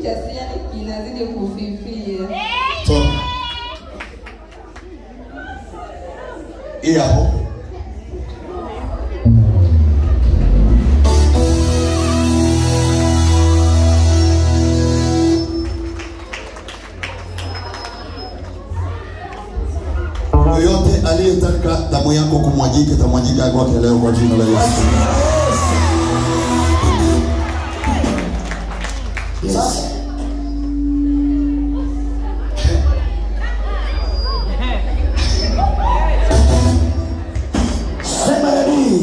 cha Siani kinazidi kufifia. So. Hapo. Yoyote aliyetaka damu yako kumwagike, tamwagika kwake leo kwa jina la Yesu. Yes. Somebody.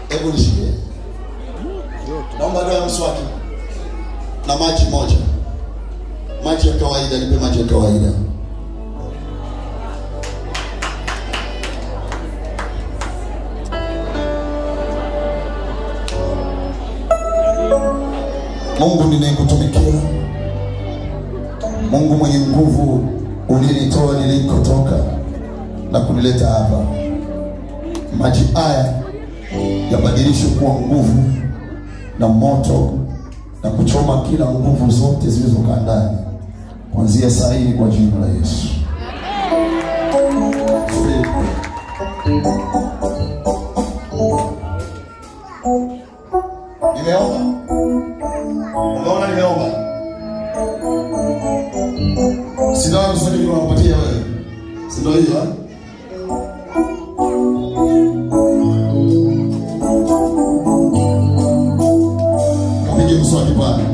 Hebu nishikie. Naomba dawa mswaki na maji moja. Maji ya kawaida, nipe maji ya kawaida. Mungu ninayekutumikia, Mungu mwenye nguvu, ulinitoa nilikotoka na kunileta hapa. Maji haya yabadilishwe kuwa nguvu na moto na kuchoma kila nguvu zote zilizokaa ndani kuanzia saa hii kwa jina la Yesu. Nimeomba. Unaona nimeomba. Sina msanii kuwapatia wewe. Sio hiyo. Kapige mswaki pale.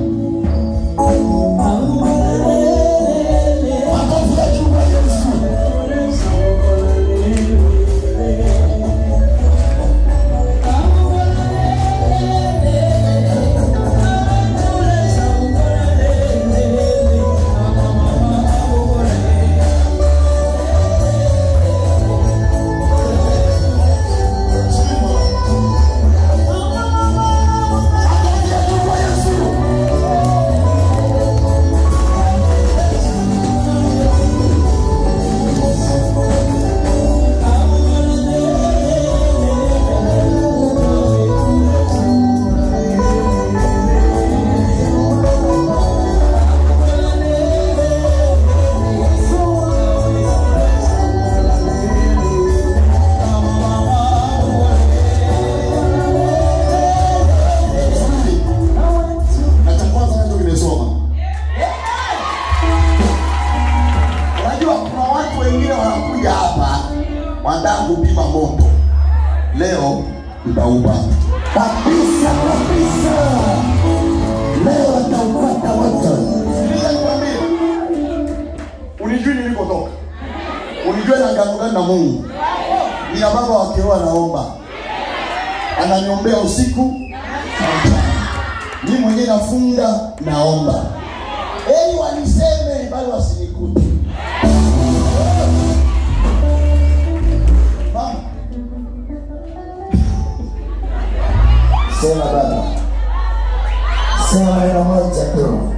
Wandangu pima moto. Leo utaumba. Kabisa. Leo utaupata moto. Nikwambia. Unijui nilikotoka. Unijui na agano gani na Mungu. Ni ya baba wa kiroho anaomba. Ananiombea usiku. Mimi mwenyewe nafunga naomba. Eli waniseme bali wasinikute. Sema baba. Sema neno moja tu.